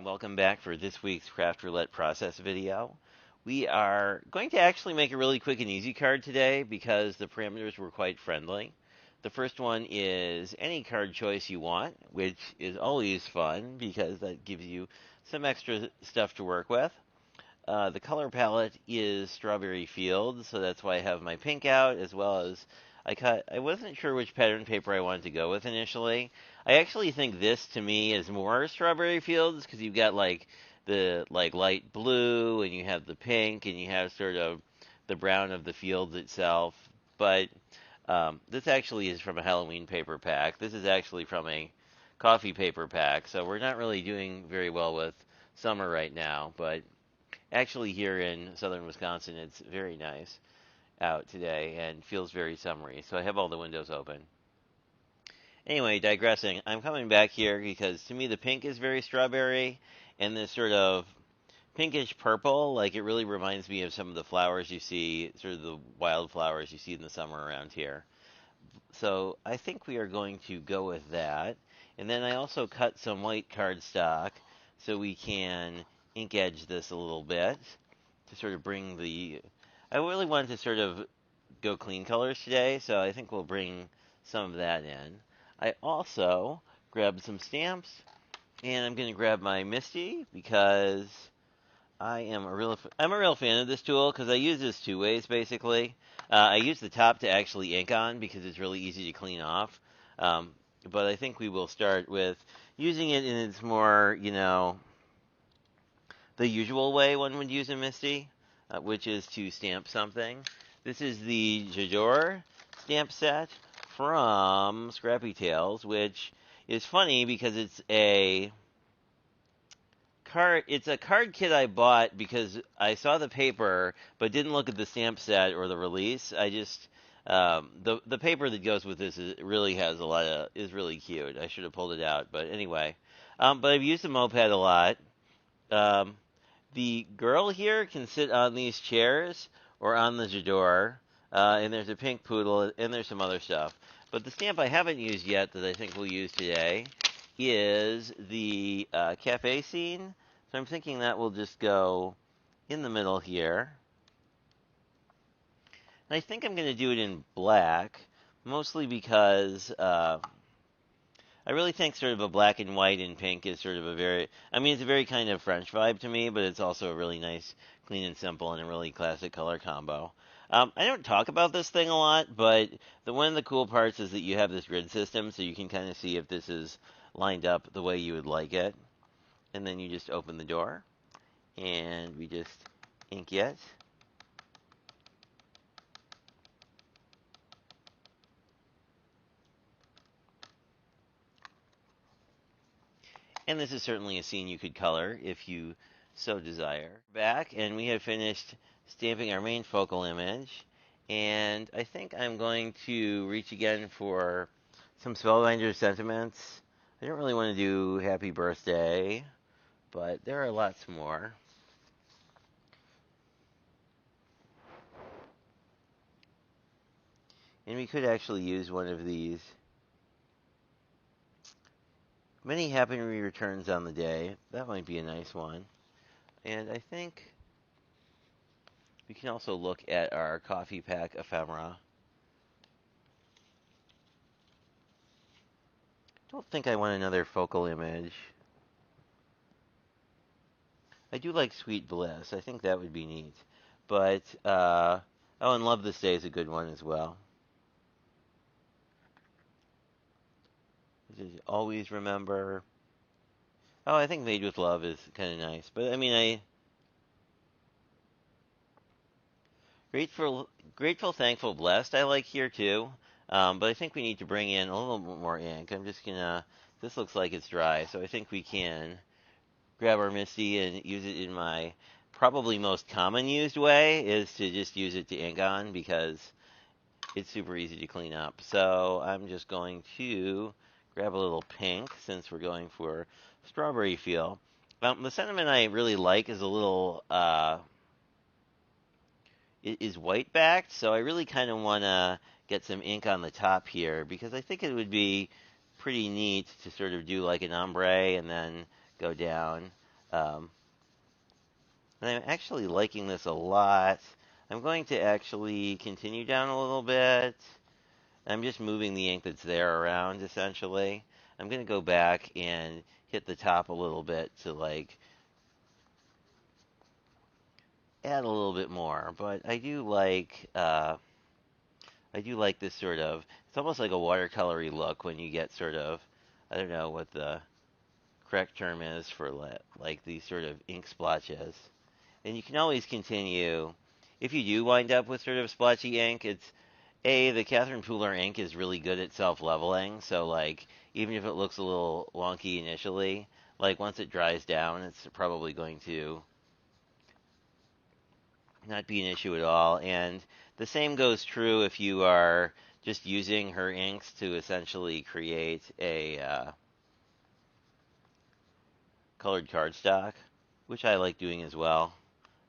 welcome back for this week's Craft Roulette process video. We are going to actually make a really quick and easy card today because the parameters were quite friendly. The first one is any card choice you want, which is always fun because that gives you some extra stuff to work with. The color palette is Strawberry Fields, so that's why I have my pink out, as well as I wasn't sure which pattern paper I wanted to go with initially. I actually think this, to me, is more Strawberry Fields, because you've got, the, light blue, and you have the pink, and you have sort of the brown of the fields itself. But this actually is from a Halloween paper pack. This is actually from a coffee paper pack, so we're not really doing very well with summer right now, but actually, here in southern Wisconsin, it's very nice out today and feels very summery. So I have all the windows open. Anyway, digressing, I'm coming back here because to me the pink is very strawberry, and this sort of pinkish purple, like it really reminds me of some of the flowers you see, sort of the wildflowers you see in the summer around here. So I think we are going to go with that. And then I also cut some white cardstock so we can ink edge this a little bit to sort of bring the... I really wanted to sort of go clean colors today, so I think we'll bring some of that in. I also grabbed some stamps, and I'm going to grab my Misty because I'm a real fan of this tool because I use this two ways basically. I use the top to actually ink on because it's really easy to clean off. But I think we will start with using it in its more, the usual way one would use a Misty, which is to stamp something. This is the Jador stamp set from Scrappy Tales, which is funny because it's a card kit I bought because I saw the paper but didn't look at the stamp set or the release. I just the paper that goes with this really has is really cute. I should have pulled it out, but anyway. But I've used the moped a lot. Um, the girl here can sit on these chairs or on the Jador, and there's a pink poodle, and there's some other stuff. But the stamp I haven't used yet that I think we'll use today is the cafe scene. So I'm thinking that will just go in the middle here. And I think I'm going to do it in black, mostly because I really think sort of a black and white and pink is sort of it's a very kind of French vibe to me, but it's also a really nice, clean and simple, and a really classic color combo. I don't talk about this thing a lot, but one of the cool parts is that you have this grid system, so you can kind of see if this is lined up the way you would like it. And then you just open the door, and we just ink it. And this is certainly a scene you could color if you so desire. Back, and we have finished stamping our main focal image. And I think I'm going to reach again for some Spellbinder sentiments. I don't really want to do Happy Birthday, but there are lots more. And we could actually use one of these. Many happy returns on the day. That might be a nice one. And I think we can also look at our coffee pack ephemera. Don't think I want another focal image. I do like Sweet Bliss. I think that would be neat. But, oh, and Love This Day is a good one as well. Just always remember. Oh, I think Made with Love is kind of nice. But, Grateful, Thankful, Blessed I like here too. But I think we need to bring in a little bit more ink. I'm just gonna, this looks like it's dry, so I think we can grab our Misty and use it in my probably most common used way is to just use it to ink on because it's super easy to clean up. So I'm just going to grab a little pink since we're going for strawberry feel. The sentiment I really like is a little is white backed, so I really kind of want to get some ink on the top here because I think it would be pretty neat to sort of do like an ombre and then go down. Um, and I'm actually liking this a lot. I'm going to actually continue down a little bit. I'm just moving the ink that's there around, essentially. I'm going to go back and hit the top a little bit to, like, add a little bit more. But I do like this sort of, it's almost like a watercolory look when you get sort of, I don't know what the correct term is for like these sort of ink splotches. And you can always continue, if you do wind up with sort of splotchy ink, the Catherine Pooler ink is really good at self-leveling, so like, even if it looks a little wonky initially, like once it dries down, it's probably going to not be an issue at all. And the same goes true if you are just using her inks to essentially create a colored cardstock, which I like doing as well.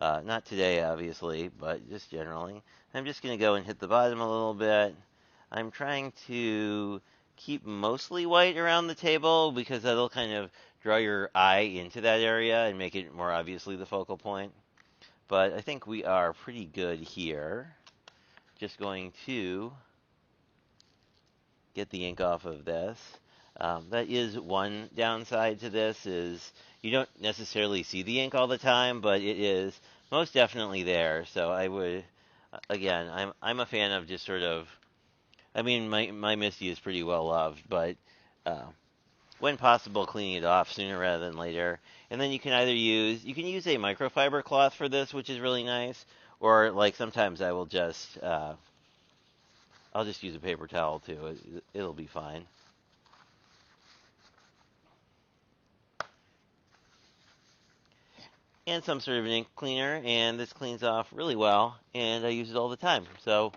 Not today, obviously, but just generally. I'm just going to go and hit the bottom a little bit. I'm trying to keep mostly white around the table because that'll kind of draw your eye into that area and make it more obviously the focal point. But I think we are pretty good here. Just going to get the ink off of this. That is one downside to this is you don't necessarily see the ink all the time, but it is most definitely there. So I would, again, I'm a fan of just sort of, I mean, my Misty is pretty well loved, but uh, when possible, cleaning it off sooner rather than later. And then you can use a microfiber cloth for this, which is really nice, or like sometimes I'll just use a paper towel too. It'll be fine. And some sort of an ink cleaner, and this cleans off really well, and I use it all the time. So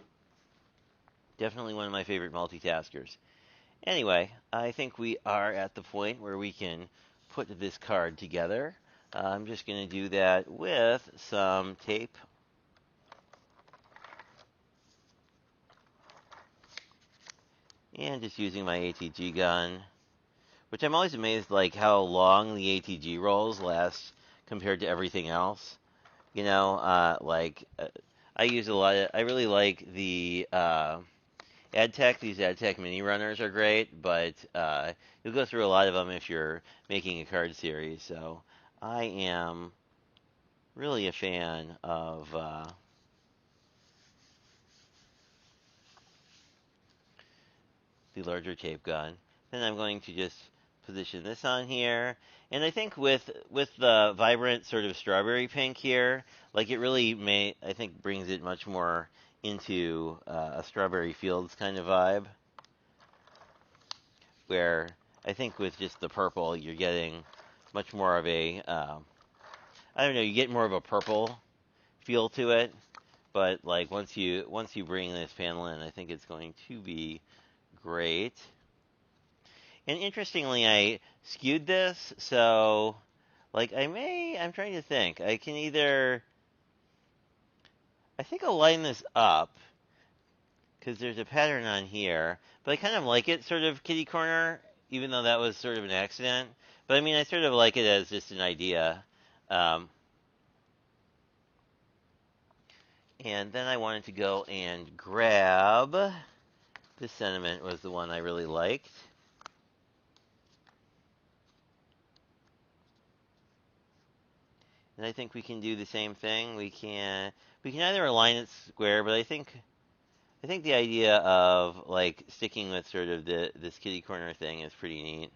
definitely one of my favorite multitaskers. Anyway, I think we are at the point where we can put this card together. I'm just going to do that with some tape. And just using my ATG gun, which I'm always amazed like how long the ATG rolls last compared to everything else. You know, I use a lot of. I really like the AdTech. These AdTech mini runners are great, but you'll go through a lot of them if you're making a card series. So I am really a fan of the larger tape gun. Then I'm going to just position this on here. And I think with the vibrant sort of strawberry pink here, like it really I think brings it much more into a Strawberry Fields kind of vibe, where I think with just the purple, you're getting much more of a, I don't know, you get more of a purple feel to it. But like once you bring this panel in, I think it's going to be great. And interestingly, I skewed this, so like I'm trying to think. I can either, I think I'll line this up because there's a pattern on here, but I kind of like it sort of kitty corner, even though that was sort of an accident. But I mean, I sort of like it as just an idea. Um, and then I wanted to go and grab, this sentiment was the one I really liked. And I think we can do the same thing. We can either align it square, but I think the idea of like sticking with sort of this kitty corner thing is pretty neat.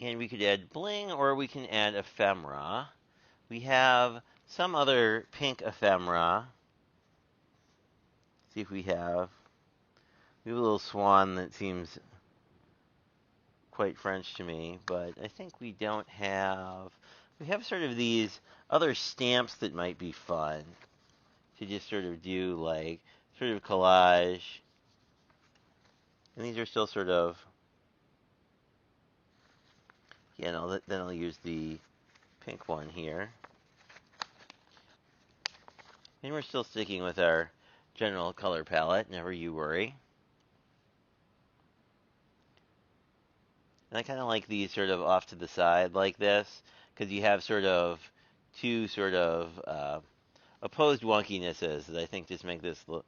And we could add bling or we can add ephemera. We have some other pink ephemera. See if we have a little swan that seems quite French to me, but I think we have sort of these other stamps that might be fun to just sort of do like sort of collage. And these are still sort of, then I'll use the pink one here. And we're still sticking with our general color palette, never you worry. And I kind of like these sort of off to the side like this, because you have sort of two sort of opposed wonkinesses that I think just make this look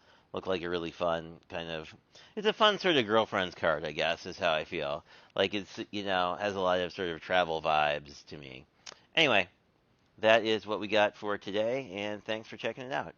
like a really fun kind of. It's a fun sort of girlfriend's card, I guess, is how I feel. Like it's, has a lot of sort of travel vibes to me. Anyway, that is what we got for today, and thanks for checking it out.